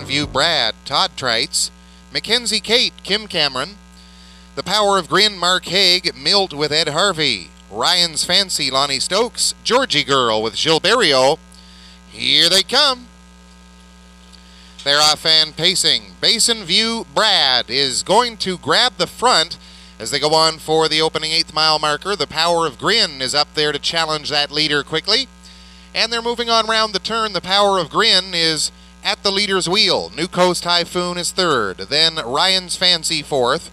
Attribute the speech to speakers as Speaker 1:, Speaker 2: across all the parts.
Speaker 1: View Brad, Todd Trites, Mackenzie Kate, Kim Cameron, The Power of Grin, Mark Haig, Milt with Ed Harvey, Ryan's Fancy, Lonnie Stokes, Georgie Girl with Gilberto. Here they come. They're off and pacing. Basin View Brad is going to grab the front as they go on for the opening 8th mile marker. The Power of Grin is up there to challenge that leader quickly. And they're moving on round the turn. The Power of Grin is at the leader's wheel. New Coast Typhoon is 3rd. Then Ryan's Fancy 4th.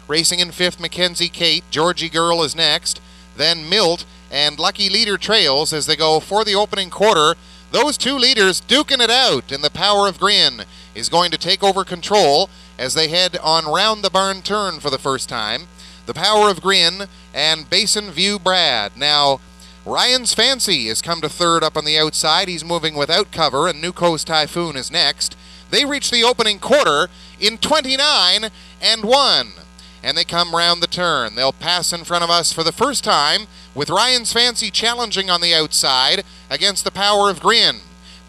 Speaker 1: Racing in 5th, Mackenzie Kate. Georgie Girl is next. Then Milt and Lucky Leader trails as they go for the opening quarter. Those two leaders duking it out, and the Power of Grin is going to take over control as they head on round the barn turn for the first time. The Power of Grin and Basin View Brad. Now, Ryan's Fancy has come to 3rd up on the outside. He's moving without cover, and New Coast Typhoon is next. They reach the opening quarter in 29 and 1. And they come round the turn. They'll pass in front of us for the first time with Ryan's Fancy challenging on the outside against the Power of Grin.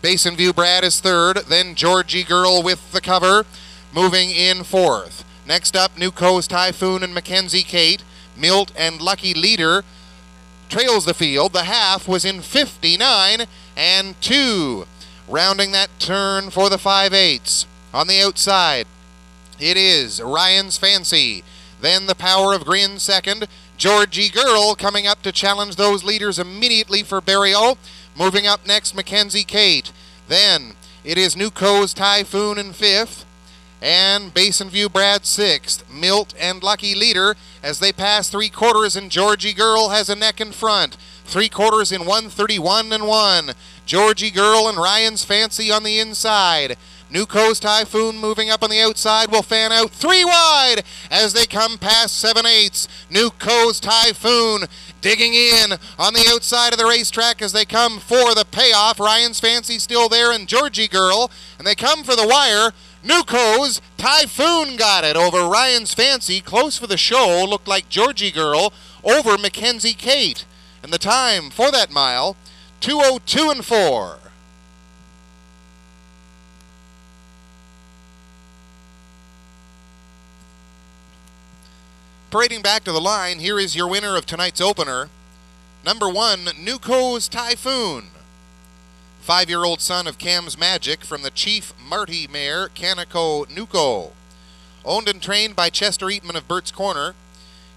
Speaker 1: Basin View Brad is 3rd, then Georgie Girl with the cover, moving in 4th. Next up, New Coast Typhoon and Mackenzie Kate. Milt and Lucky Leader trails the field. The half was in 59 and 2. Rounding that turn for the 5/8. On the outside, it is Ryan's Fancy. Then the Power of Grin 2nd. Georgie Girl coming up to challenge those leaders immediately for burial. Moving up next, Mackenzie Kate. Then it is New Coast Typhoon in 5th. And Basin View Brad 6th. Milt and Lucky Leader as they pass 3/4, and Georgie Girl has a neck in front. 3/4 in 1:31 and 1. Georgie Girl and Ryan's Fancy on the inside. New Coast Typhoon moving up on the outside will fan out 3 wide as they come past 7/8. New Coast Typhoon digging in on the outside of the racetrack as they come for the payoff. Ryan's Fancy still there and Georgie Girl, and they come for the wire. New Coast Typhoon got it over Ryan's Fancy. Close for the show. Looked like Georgie Girl over Mackenzie Kate. And the time for that mile, 2:02 and 4. Parading back to the line, here is your winner of tonight's opener. Number 1, New Coast Typhoon. 5-year-old son of Cam's Magic from the Chief Marty mare, Kaneko Nuko. Owned and trained by Chester Eatman of Burt's Corner.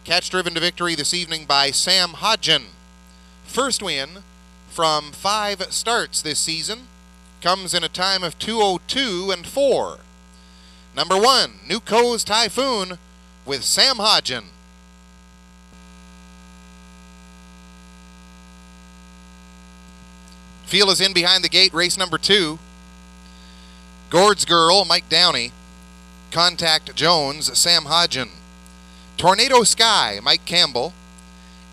Speaker 1: Catch driven to victory this evening by Sam Hodgen. First win from 5 starts this season. Comes in a time of 2:02 and 4. Number 1, New Coast Typhoon with Sam Hodgen. Field is in behind the gate, race number 2. Gord's Girl, Mike Downey. Contact Jones, Sam Hodgen. Tornado Sky, Mike Campbell.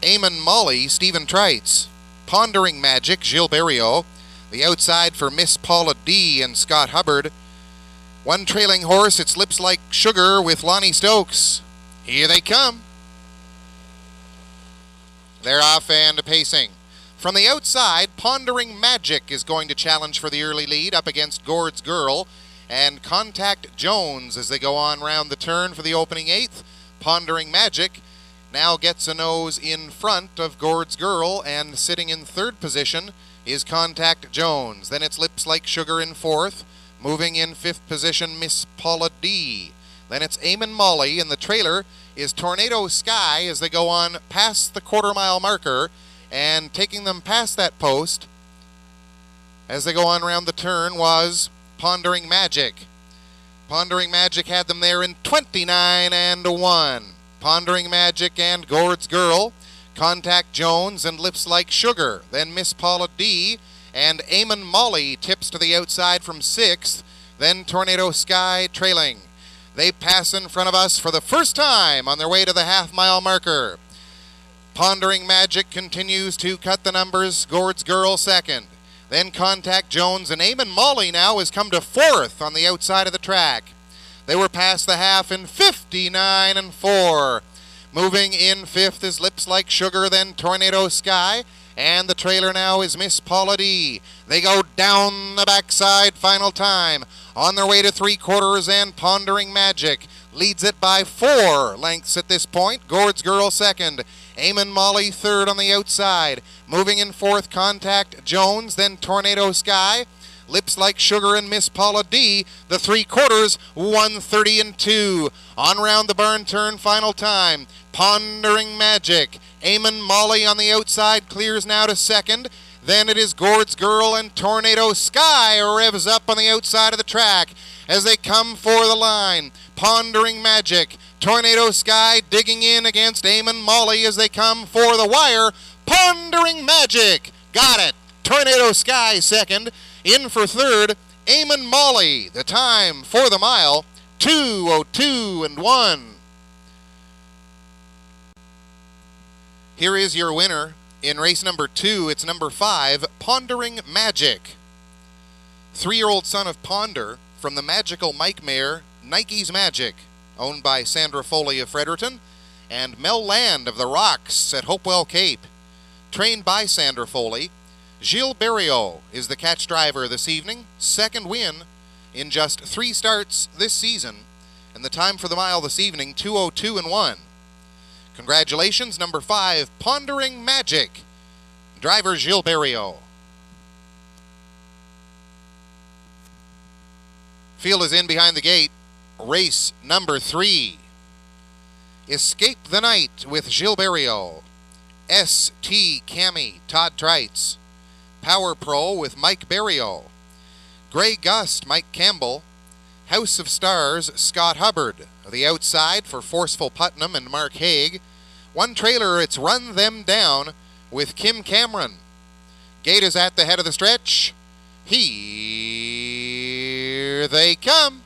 Speaker 1: Eamon Molly, Stephen Trites. Pondering Magic, Gilberto. The outside for Miss Paula D. and Scott Hubbard. One trailing horse, It's Lips Like Sugar with Lonnie Stokes. Here they come. They're off and pacing. From the outside, Pondering Magic is going to challenge for the early lead up against Gord's Girl. And Contact Jones as they go on round the turn for the opening 8th. Pondering Magic now gets a nose in front of Gord's Girl, and sitting in 3rd position is Contact Jones. Then it's Lips Like Sugar in 4th. Moving in 5th position, Miss Paula D. Then it's Eamon Molly, and the trailer is Tornado Sky as they go on past the quarter-mile marker, and taking them past that post as they go on around the turn was Pondering Magic. Pondering Magic had them there in 29 and 1. Pondering Magic and Gord's Girl, Contact Jones and Lips Like Sugar. Then Miss Paula D. and Eamon Molly tips to the outside from 6th. Then Tornado Sky trailing. They pass in front of us for the first time on their way to the half-mile marker. Pondering Magic continues to cut the numbers. Gord's Girl 2nd. Then Contact Jones, and Eamon Molly now has come to 4th on the outside of the track. They were past the half in 59 and 4. Moving in 5th is Lips Like Sugar, then Tornado Sky. And the trailer now is Miss Paula D. They go down the backside final time. On their way to 3/4 and Pondering Magic leads it by 4 lengths at this point. Gord's Girl second. Eamon Molly third on the outside. Moving in fourth, Contact Jones, then Tornado Sky. Lips Like Sugar and Miss Paula D. The 3/4, 1:30 and 2. On round the barn turn final time. Pondering Magic. Eamon Molly on the outside clears now to second. Then it is Gord's Girl and Tornado Sky revs up on the outside of the track as they come for the line. Pondering Magic. Tornado Sky digging in against Eamon Molly as they come for the wire. Pondering Magic. Got it. Tornado Sky second. In for third, Eamon Molly. The time for the mile, 2:02 and 1. Here is your winner in race number 2. It's number 5, Pondering Magic. 3-year-old son of Ponder from the magical Mike mare, Nike's Magic, owned by Sandra Foley of Fredericton, and Mel Land of the Rocks at Hopewell Cape. Trained by Sandra Foley, Gilles Berriot is the catch driver this evening. Second win in just 3 starts this season. And the time for the mile this evening, 2:02 and 1. Congratulations, number 5, Pondering Magic. Driver Gilles Berriot. Field is in behind the gate. Race number 3. Escape the Night with Gilles Berriot. S.T. Cami, Todd Trites. Power Pro with Mike Berriot. Grey Gust, Mike Campbell. House of Stars, Scott Hubbard. The outside for Forceful Putnam and Mark Haig. One trailer, it's Run Them Down with Kim Cameron. Gate is at the head of the stretch. Here they come.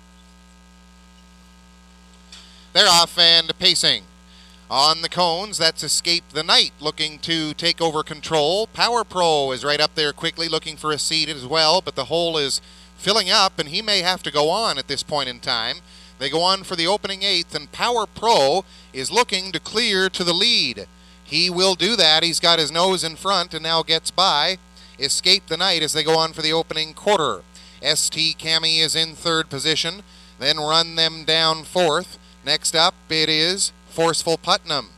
Speaker 1: They're off and pacing. On the cones, that's Escape the Night looking to take over control. Power Pro is right up there quickly looking for a seat as well, but the hole is filling up and he may have to go on at this point in time. They go on for the opening 8th and Power Pro is looking to clear to the lead. He will do that. He's got his nose in front and now gets by Escape the Night as they go on for the opening quarter. ST Cami is in 3rd position, then Run Them Down 4th. Next up it is Forceful Putnam.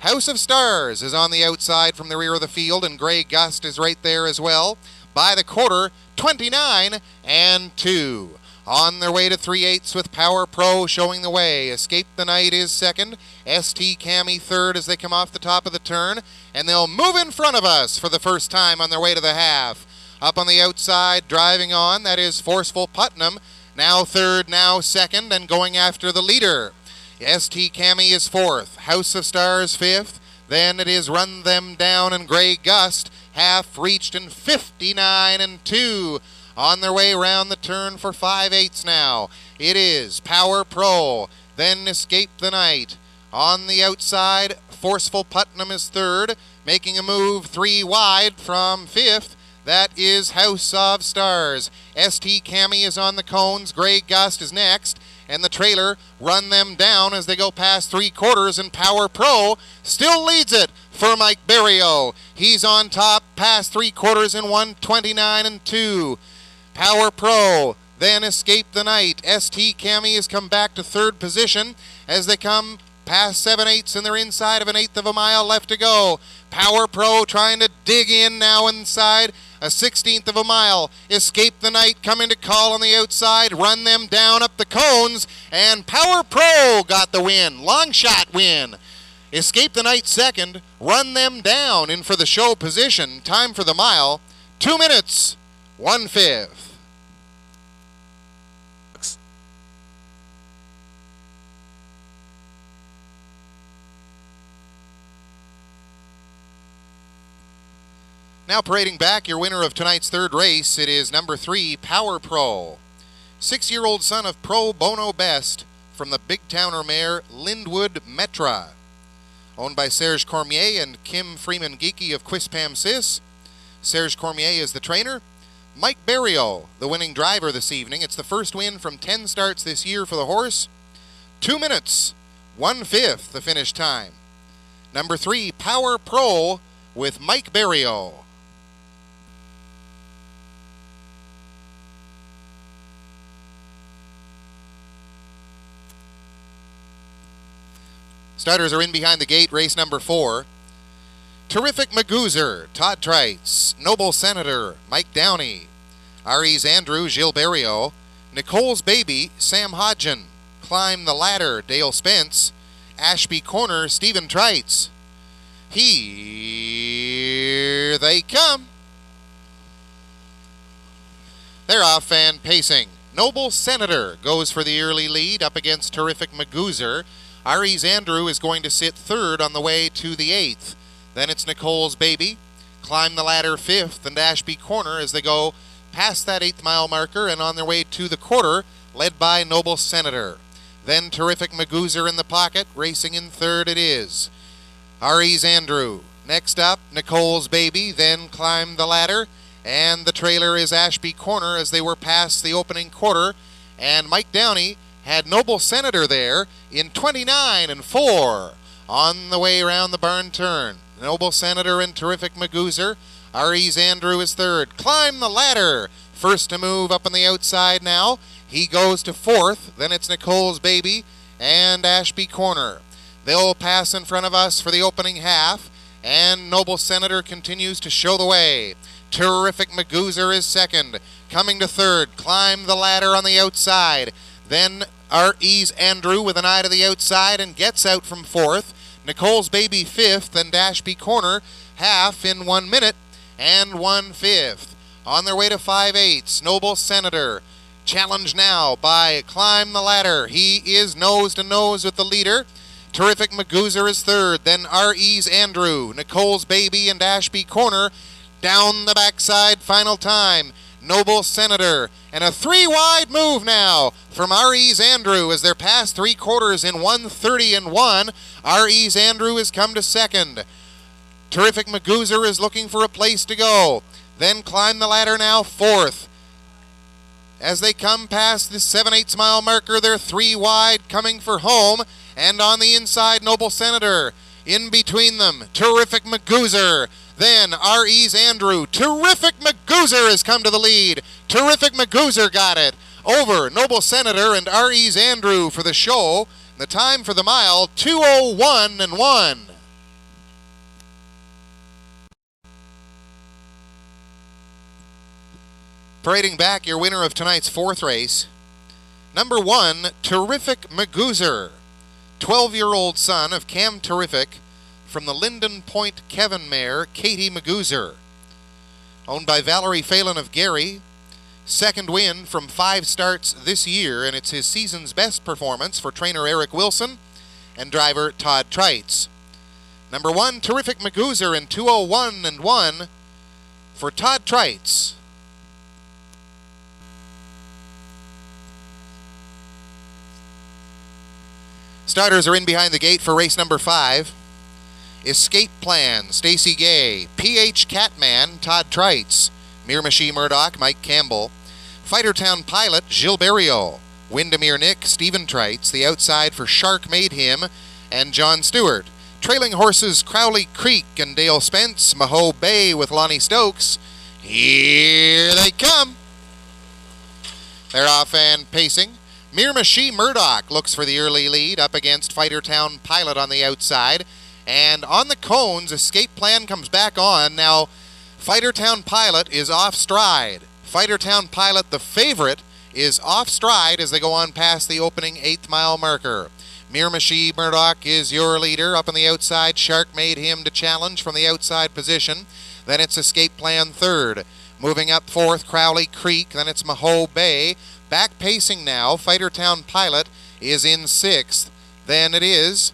Speaker 1: House of Stars is on the outside from the rear of the field, and Grey Gust is right there as well. By the quarter, 29 and 2. On their way to 3/8 with Power Pro showing the way. Escape the Night is second. ST Cami third as they come off the top of the turn, and they'll move in front of us for the first time on their way to the half. Up on the outside, driving on, that is Forceful Putnam. Now third, now second, and going after the leader. ST Cami is 4th, House of Stars 5th, then it is Run Them Down and Grey Gust, half reached and 59 and 2. On their way round the turn for 5/8 now. It is Power Pro, then Escape the Night. On the outside, Forceful Putnam is 3rd, making a move 3 wide from 5th. That is House of Stars. ST Cami is on the cones, Grey Gust is next. And the trailer Run Them Down as they go past 3/4, and Power Pro still leads it for Mike Berriot. He's on top past 3/4 in 1:29 and 2. Power Pro, then Escape the Night. ST Cami has come back to 3rd position as they come past 7/8 and they're inside of an 1/8 of a mile left to go. Power Pro trying to dig in now inside a 1/16 of a mile. Escape the Night coming to call on the outside. Run Them Down up the cones, and Power Pro got the win. Long shot win. Escape the Night second. Run Them Down in for the show position. Time for the mile, 2 minutes, 1/5. Now parading back, your winner of tonight's 3rd race, it is number 3, Power Pro. 6-year-old son of Pro Bono Best from the big towner mare Lindwood Metra. Owned by Serge Cormier and Kim Freeman Geeky of Quispam Sis. Serge Cormier is the trainer. Mike Berriot, the winning driver this evening. It's the first win from 10 starts this year for the horse. 2 minutes, 1/5 the finish time. Number 3, Power Pro with Mike Barrio. Starters are in behind the gate, race number 4. Terrific Magoozer, Todd Trites. Noble Senator, Mike Downey. RE's Andrew, Gilles Barrio. Nicole's Baby, Sam Hodgen. Climb the Ladder, Dale Spence. Ashby Corner, Stephen Trites. Here they come. They're off and pacing. Noble Senator goes for the early lead up against Terrific Magoozer. RE's Andrew is going to sit third on the way to the 8th. Then it's Nicole's Baby, Climb the Ladder 5th, and Ashby Corner as they go past that 8th mile marker and on their way to the quarter, led by Noble Senator. Then Terrific Magoozer in the pocket, racing in third it is. RE's Andrew. Next up, Nicole's Baby, then Climb the Ladder, and the trailer is Ashby Corner as they were past the opening quarter, and Mike Downey had Noble Senator there in 29 and 4 on the way around the barn turn. Noble Senator and Terrific Magoozer. RE's Andrew is third. Climb the Ladder. First to move up on the outside now. He goes to 4th. Then it's Nicole's Baby and Ashby Corner. They'll pass in front of us for the opening half, and Noble Senator continues to show the way. Terrific Magoozer is second. Coming to third. Climb the Ladder on the outside. Then RE's Andrew with an eye to the outside and gets out from 4th. Nicole's Baby 5th and Ashby Corner half in 1 minute and 1/5. On their way to 5/8, Noble Senator. Challenged now by Climb the Ladder. He is nose to nose with the leader. Terrific Magoozer is third. Then RE's Andrew, Nicole's Baby and Ashby Corner down the backside final time. Noble Senator, and a 3-wide move now from RE's Andrew as they're past 3/4 in 1:30 and 1. RE's Andrew has come to second. Terrific Magoozer is looking for a place to go. Then Climb the Ladder now 4th. As they come past the 7/8 mile marker, they're 3 wide coming for home, and on the inside, Noble Senator. In between them, Terrific Magoozer. Then RE's Andrew. Terrific Magoozer has come to the lead. Terrific Magoozer got it over Noble Senator and RE's Andrew for the show. The time for the mile, 2:01 and 1. Parading back, your winner of tonight's 4th race. Number 1, Terrific Magoozer. 12-year-old son of Cam Terrific from the Linden Point Kevin mare, Katie Magoozer. Owned by Valerie Phelan of Gary. Second win from 5 starts this year, and it's his season's best performance for trainer Eric Wilson and driver Todd Trites. Number 1, Terrific Magoozer in 2:01 and 1 for Todd Trites. Starters are in behind the gate for race number 5. Escape Plan, Stacy Gay. PH Catman, Todd Trites. Miramichi Murdoch, Mike Campbell. Fightertown Pilot, Gilles Barrio. Windermere Nick, Stephen Trites. The outside for Shark Made Him and John Stewart. Trailing horses, Crowley Creek and Dale Spence. Maho Bay with Lonnie Stokes. Here they come. They're off and pacing. Miramichi Murdoch looks for the early lead up against Fightertown Pilot on the outside. And on the cones, Escape Plan comes back on. Now, Fightertown Pilot is off stride. Fightertown Pilot, the favorite, is off stride as they go on past the opening 8th mile marker. Miramichi Murdoch is your leader. Up on the outside, Shark Made Him to challenge from the outside position. Then it's Escape Plan third. Moving up 4th, Crowley Creek. Then it's Maho Bay. Back pacing now, Fightertown Pilot is in 6th. Then it is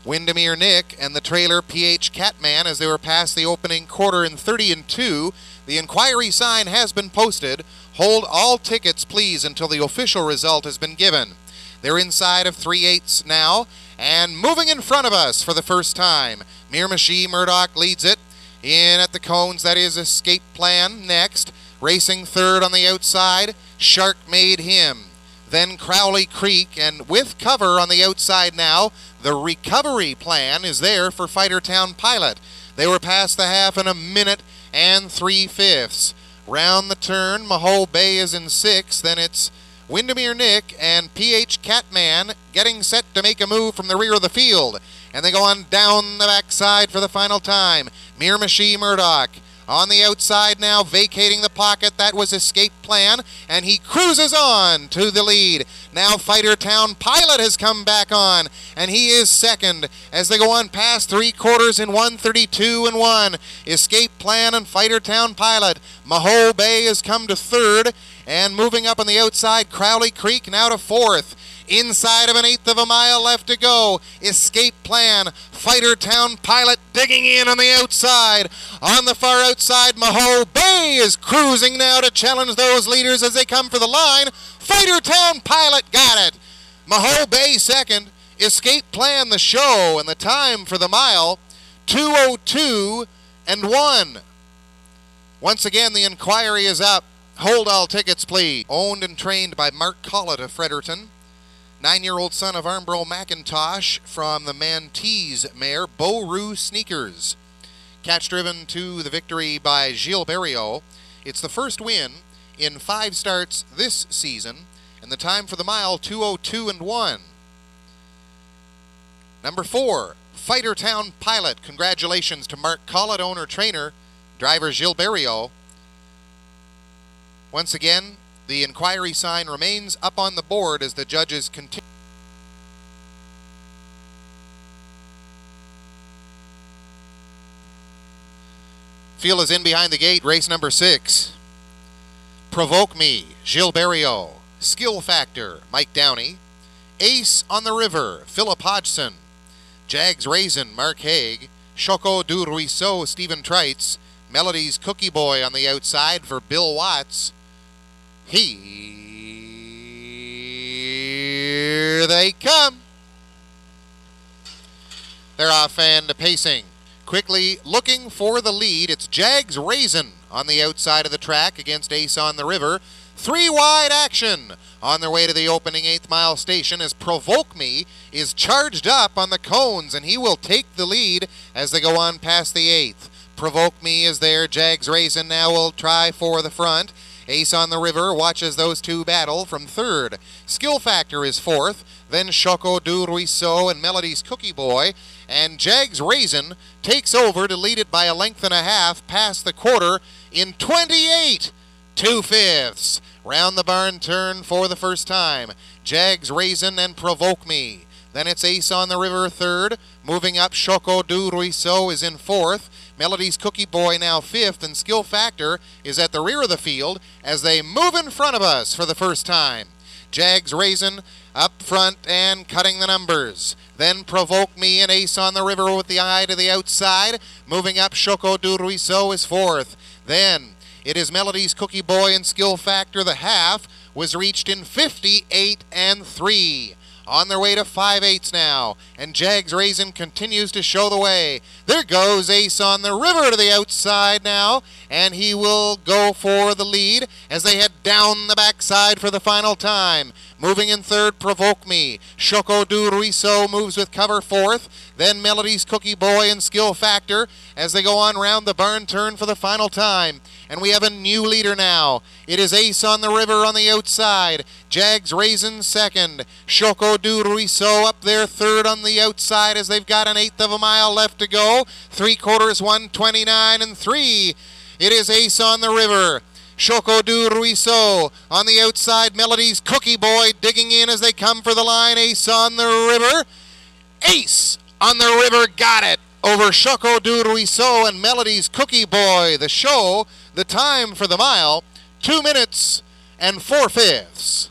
Speaker 1: Windermere Nick and the trailer PH Catman as they were past the opening quarter in 30 and 2. The inquiry sign has been posted. Hold all tickets, please, until the official result has been given. They're inside of 3/8 now, and moving in front of us for the first time. Miramichi Murdoch leads it. In at the cones, that is Escape Plan next. Racing third on the outside, Shark Made Him. Then Crowley Creek, and with cover on the outside now, the Recovery Plan is there for Fightertown Pilot. They were past the half in a minute and 3/5. Round the turn, Mahole Bay is in 6th. Then it's Windermere Nick and PH Catman getting set to make a move from the rear of the field. And they go on down the backside for the final time. Miramichi Murdoch on the outside now, vacating the pocket. That was Escape Plan, and he cruises on to the lead. Now Fighter Town Pilot has come back on, and he is second as they go on past 3/4 in 1:32 and 1. Escape Plan and Fighter Town Pilot. Mahole Bay has come to 3rd, and moving up on the outside, Crowley Creek now to 4th. Inside of an 1/8 of a mile left to go. Escape Plan, Fighter Town Pilot digging in on the outside. On the far outside, Mahole Bay is cruising now to challenge those leaders as they come for the line. Fighter Town Pilot got it. Mahole Bay second. Escape Plan the show, and the time for the mile, 2:02 and 1. Once again, the inquiry is up. Hold all tickets, please. Owned and trained by Mark Collett of Fredericton. 9-year-old son of Armbro McIntosh from the Mantees mare, Beau Rue Sneakers. Catch driven to the victory by Gilles Berriot. It's the first win in 5 starts this season, and the time for the mile, 2:02 and 1. Number 4, Fighter Town Pilot. Congratulations to Mark Collett, owner-trainer, driver Gilles Berriot. Once again, the inquiry sign remains up on the board as the judges continue. Field is in behind the gate, race number 6. Provoke Me, Gilles Berriot. Skill Factor, Mike Downey. Ace on the River, Philip Hodgson. Jags Raisin, Mark Haig. Choco du Ruisseau, Stephen Treitz. Melody's Cookie Boy on the outside for Bill Watts. Here they come. They're off and pacing. Quickly looking for the lead. It's Jags Raisin on the outside of the track against Ace on the River. 3 wide action on their way to the opening 8th mile station as Provoke Me is charged up on the cones, and he will take the lead as they go on past the 8th. Provoke Me is there. Jags Raisin now will try for the front. Ace on the River watches those two battle from 3rd. Skill Factor is 4th. Then Choco du Ruisseau and Melody's Cookie Boy. And Jags Raisin takes over to lead it by a length and a half past the quarter in 28 2/5. Round the barn turn for the first time. Jags Raisin and Provoke Me. Then it's Ace on the River 3rd. Moving up, Choco du Ruisseau is in 4th. Melody's Cookie Boy now 5th, and Skill Factor is at the rear of the field as they move in front of us for the first time. Jags Raisin up front and cutting the numbers. Then Provoke Me and Ace on the River with the eye to the outside. Moving up, Choco du Ruisseau is 4th. Then it is Melody's Cookie Boy and Skill Factor. The half was reached in 58 and 3. On their way to 5/8 now, and Jags Raisin continues to show the way. There goes Ace on the River to the outside now, and he will go for the lead as they head down the backside for the final time. Moving in 3rd, Provoke Me. Choco du Ruisseau moves with cover 4th. Then Melody's Cookie Boy and Skill Factor as they go on round the barn turn for the final time. And we have a new leader now. It is Ace on the River on the outside. Jags Raisin 2nd. Choco du Ruisseau up there 3rd on the outside as they've got an 1/8 of a mile left to go. 3/4, 1:29 and 3. It is Ace on the River. Choco du Ruisseau on the outside. Melody's Cookie Boy digging in as they come for the line. Ace on the River. Ace on the River got it over Choco du Ruisseau and Melody's Cookie Boy. The show, the time for the mile, 2 minutes and 4/5.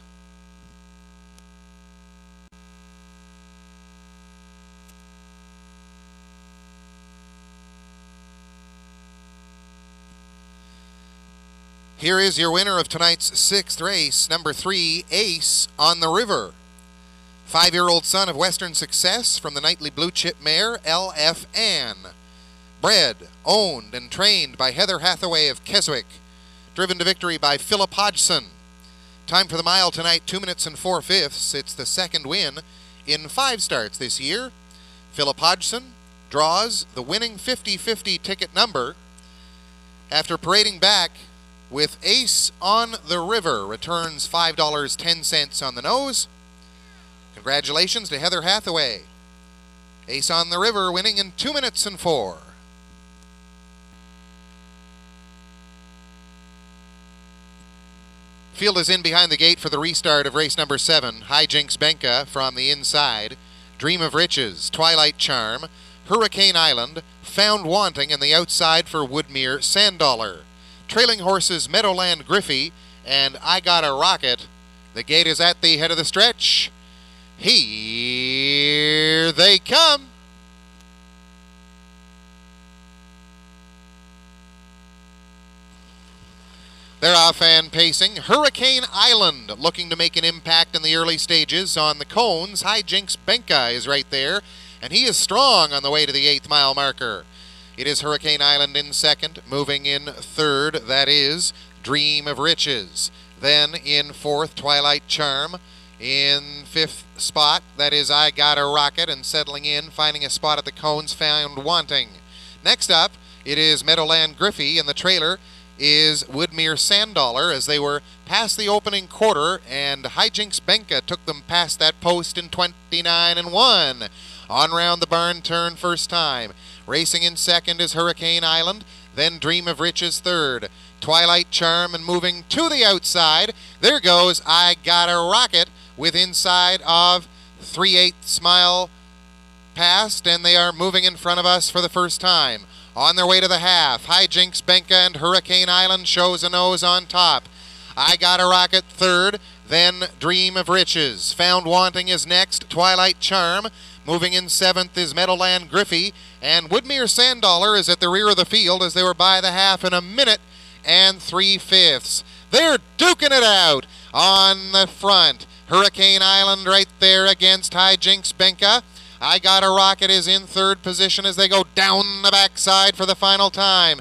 Speaker 1: Here is your winner of tonight's 6th race, number 3, Ace on the River. 5-year-old son of Western Success from the Nightly Blue Chip mare, LF Ann. Bred, owned, and trained by Heather Hathaway of Keswick. Driven to victory by Philip Hodgson. Time for the mile tonight, 2 minutes and 4/5. It's the 2nd win in 5 starts this year. Philip Hodgson, draws the winning 50-50 ticket number after parading back with Ace on the River. Returns $5.10 on the nose. Congratulations to Heather Hathaway. Ace on the River winning in 2 minutes and 4. Field is in behind the gate for the restart of race number 7. Hijinks Benka from the inside. Dream of Riches, Twilight Charm, Hurricane Island, Found Wanting, and the outside for Woodmere Sandollar. Trailing horses Meadowland Griffey and I Got a Rocket. The gate is at the head of the stretch. Here they come. They're off and pacing. Hurricane Island looking to make an impact in the early stages on the cones. Hijinks Benka is right there, and he is strong on the way to the 8th mile marker. It is Hurricane Island in second. Moving in third, that is Dream of Riches. Then in fourth, Twilight Charm. In fifth spot, that is I Got a Rocket, and settling in, finding a spot at the cones, Found Wanting. Next up, it is Meadowland Griffey, and the trailer is Woodmere Sandollar as they were past the opening quarter, and Hijinks Benka took them past that post in 29 and 1. On round the barn turn first time. Racing in second is Hurricane Island, then Dream of Riches third. Twilight Charm, and moving to the outside, there goes I Got a Rocket with inside of 3/8 mile past, and they are moving in front of us for the first time. On their way to the half, Hijinks Benka and Hurricane Island shows a nose on top. I Got a Rocket third, then Dream of Riches. Found Wanting is next, Twilight Charm. Moving in seventh is Meadowland Griffey, and Woodmere Sandollar is at the rear of the field as they were by the half in 1 minute and 3/5. They're duking it out on the front. Hurricane Island right there against Hijinks Benka. I Got a Rocket is in third position as they go down the backside for the final time.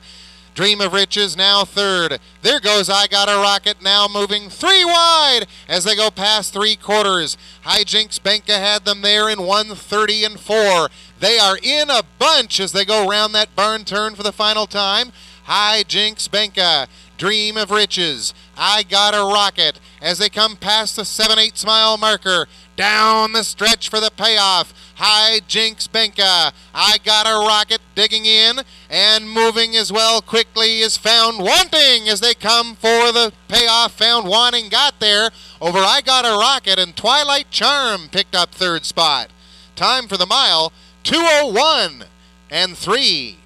Speaker 1: Dream of Riches now third. There goes I Got a Rocket, now moving 3 wide as they go past 3/4. Hijinks Benka had them there in 1:30 and 4. They are in a bunch as they go round that barn turn for the final time. Hijinks Benka, Dream of Riches, I Got a Rocket as they come past the 7/8 mile marker. Down the stretch for the payoff. Hijinks Benka, I Got a Rocket digging in, and moving as well quickly is Found Wanting as they come for the payoff. Found Wanting got there over I Got a Rocket, and Twilight Charm picked up third spot. Time for the mile, 2:01 and 3.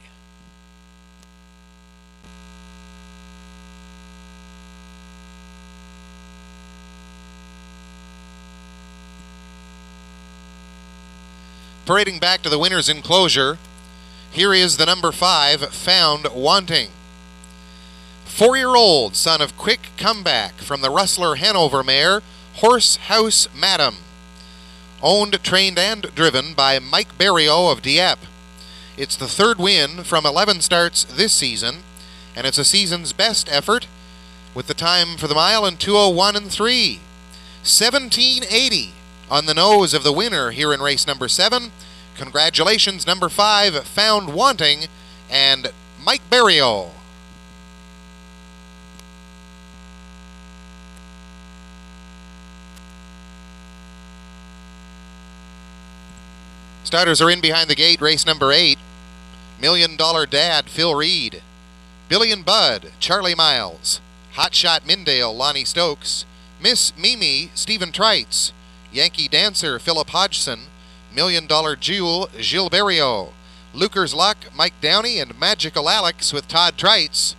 Speaker 1: Parading back to the winner's enclosure, here is the number 5, Found Wanting. 4-year-old son of quick comeback from the Rustler Hanover mare, Horse House Madam. Owned, trained, and driven by Mike Barrio of Dieppe. It's the 3rd win from 11 starts this season, and it's a season's best effort with the time for the mile in 2:01 and 3. 1780 on the nose of the winner here in race number 7. Congratulations, number 5, Found Wanting, and Mike Barrio. Starters are in behind the gate, race number 8. $1 Million Dad, Phil Reed. Billy and Bud, Charlie Miles. Hotshot Mindale, Lonnie Stokes. Miss Mimi, Stephen Trites. Yankee Dancer, Philip Hodgson. $1 Million Jewel, Gilles Barrio. Luker's Luck, Mike Downey, and Magical Alex with Todd Trites.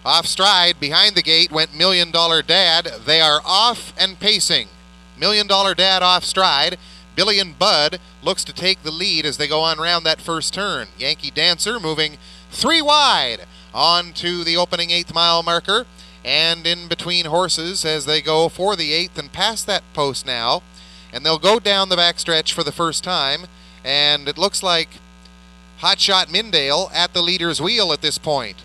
Speaker 1: Off stride, behind the gate went $1 Million Dad. They are off and pacing. $1 Million Dad off stride. Billy and Bud looks to take the lead as they go on round that first turn. Yankee Dancer moving 3 wide on to the opening 8th mile marker, and in between horses as they go for the 8th and past that post now, and they'll go down the backstretch for the first time, and it looks like Hotshot Mindale at the leader's wheel at this point.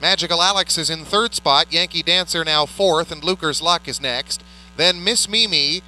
Speaker 1: Magical Alex is in 3rd spot, Yankee Dancer now 4th, and Luker's Luck is next. Then Miss Mimi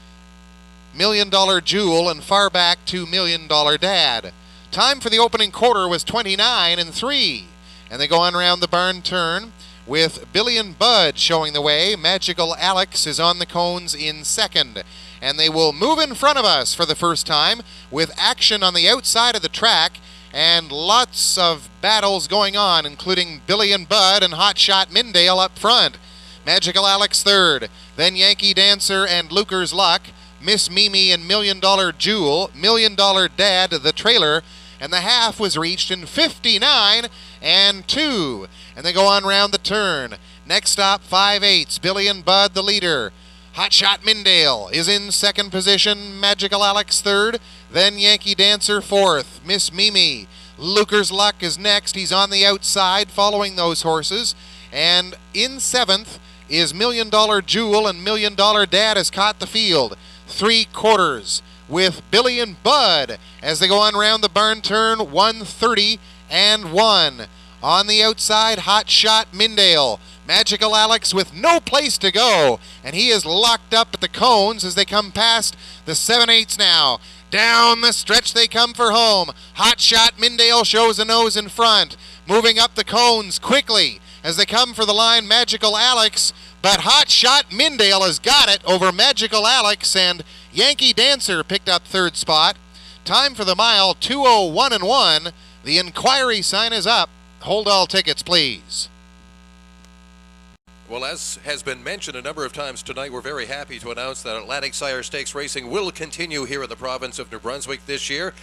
Speaker 1: $1 Million Jewel, and far back to $1 Million Dad. Time for the opening quarter was 29 and 3. And they go on around the barn turn with Billy and Bud showing the way. Magical Alex is on the cones in second. And they will move in front of us for the first time with action on the outside of the track and lots of battles going on, including Billy and Bud and Hotshot Mindale up front. Magical Alex third, then Yankee Dancer and Luker's Luck, Miss Mimi and $1 Million Jewel, $1 Million Dad the trailer, and the half was reached in 59 and 2. And they go on round the turn. Next stop, 5/8, Billy and Bud the leader. Hotshot Mindale is in second position, Magical Alex third, then Yankee Dancer fourth, Miss Mimi. Luker's Luck is next, he's on the outside following those horses, and in seventh is $1 Million Jewel, and $1 Million Dad has caught the field. 3/4 with Billy and Bud as they go on round the barn turn, 1:30 and 1. On the outside, Hotshot Mindale. Magical Alex with no place to go, and he is locked up at the cones as they come past the 7/8 now. Down the stretch they come for home. Hotshot Mindale shows a nose in front. Moving up the cones quickly as they come for the line, Magical Alex, but Hotshot Mindale has got it over Magical Alex, and Yankee Dancer picked up third spot. Time for the mile, 2:01 and 1. The inquiry sign is up. Hold all tickets, please.
Speaker 2: Well, as has been mentioned a number of times tonight, we're very happy to announce that Atlantic Sire Stakes racing will continue here in the province of New Brunswick this year.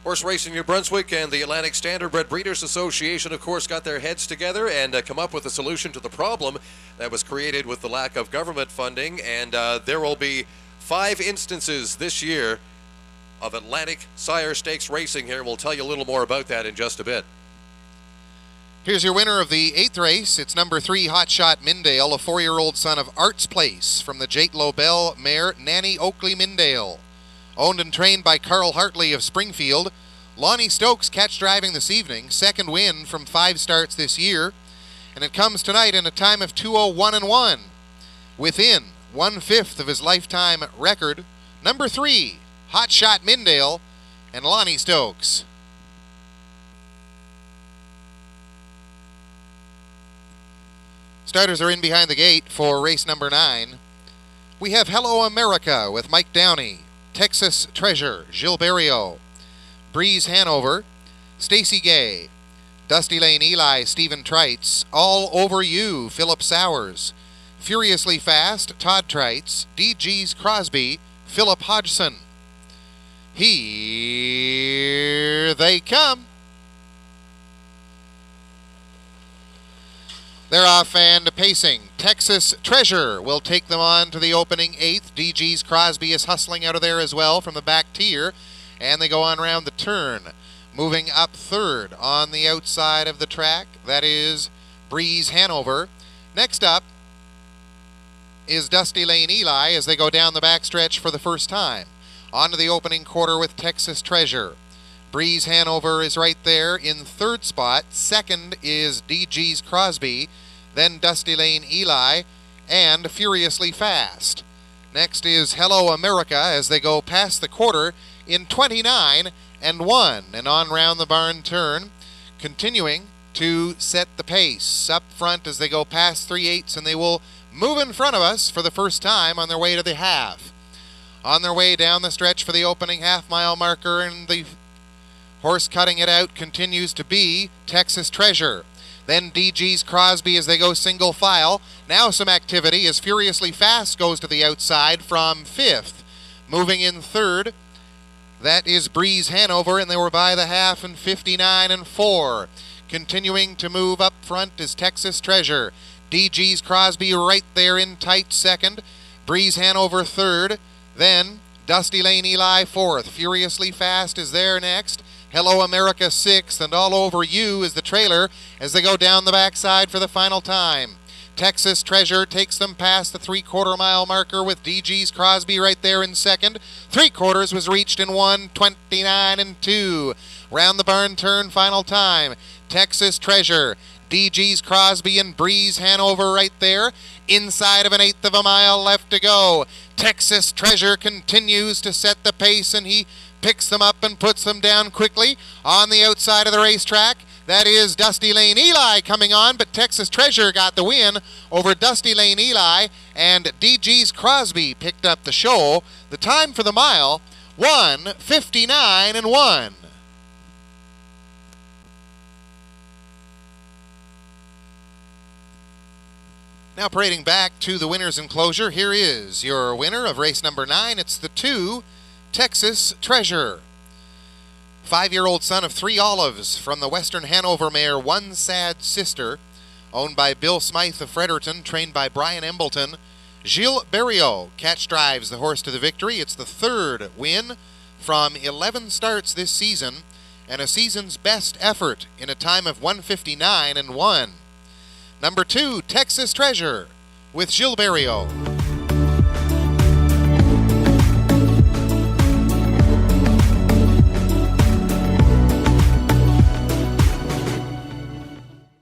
Speaker 2: Horse Racing New Brunswick and the Atlantic Standardbred Breeders Association, of course, got their heads together and come up with a solution to the problem that was created with the lack of government funding. And there will be 5 instances this year of Atlantic Sire Stakes racing here. We'll tell you a little more about that in just a bit.
Speaker 1: Here's your winner of the 8th race. It's number 3, Hotshot Mindale, a 4-year-old son of Arts Place from the Jake Lobel mare Nanny Oakley Mindale. Owned and trained by Carl Hartley of Springfield. Lonnie Stokes catch driving this evening, second win from 5 starts this year, and it comes tonight in a time of 2:01 and 1, within 1/5 of his lifetime record. Number 3, Hotshot Mindale and Lonnie Stokes. Starters are in behind the gate for race number 9. We have Hello America with Mike Downey, Texas Treasure, Gilles Barrio, Breeze Hanover, Stacy Gay, Dusty Lane Eli, Stephen Trites, All Over You, Philip Sowers, Furiously Fast, Todd Trites, DG's Crosby, Philip Hodgson. Here they come. They're off and pacing. Texas Treasure will take them on to the opening 8th. DG's Crosby is hustling out of there as well from the back tier. And they go on around the turn. Moving up 3rd on the outside of the track. That is Breeze Hanover. Next up is Dusty Lane Eli as they go down the backstretch for the first time. On to the opening quarter with Texas Treasure. Breeze Hanover is right there in 3rd spot. 2nd is DG's Crosby. Then Dusty Lane Eli and Furiously Fast. Next is Hello America as they go past the quarter in 29 and 1. And on round the barn turn, continuing to set the pace. Up front as they go past 3/8, and they will move in front of us for the first time on their way to the half. On their way down the stretch for the opening half-mile marker, and the horse cutting it out continues to be Texas Treasure. Then DG's Crosby as they go single file. Now some activity as Furiously Fast goes to the outside from 5th. Moving in 3rd, that is Breeze Hanover, and they were by the half in 59 and 4. Continuing to move up front is Texas Treasure. DG's Crosby right there in tight 2nd. Breeze Hanover 3rd. Then Dusty Lane Eli 4th. Furiously Fast is there next. Hello America 6th, and All Over You is the trailer as they go down the backside for the final time. Texas Treasure takes them past the 3/4 mile marker with DG's Crosby right there in 2nd. 3/4 was reached in 1:29 and 2. Round the barn turn, final time. Texas Treasure, DG's Crosby and Breeze Hanover right there. Inside of an eighth of a mile left to go. Texas Treasure continues to set the pace, and he picks them up and puts them down quickly on the outside of the racetrack. That is Dusty Lane Eli coming on, but Texas Treasure got the win over Dusty Lane Eli, and DG's Crosby picked up the show. The time for the mile, 1:59 and 1. Now parading back to the winner's enclosure, here is your winner of race number 9. It's the 2, Texas Treasure. 5-year-old son of 3 Olives from the Western Hanover mare One Sad Sister, owned by Bill Smythe of Fredericton, trained by Brian Embleton. Gilles Berriot catch drives the horse to the victory. It's the 3rd win from 11 starts this season, and a season's best effort in a time of 1:59 and 1. Number 2, Texas Treasure with Gilles Berriot.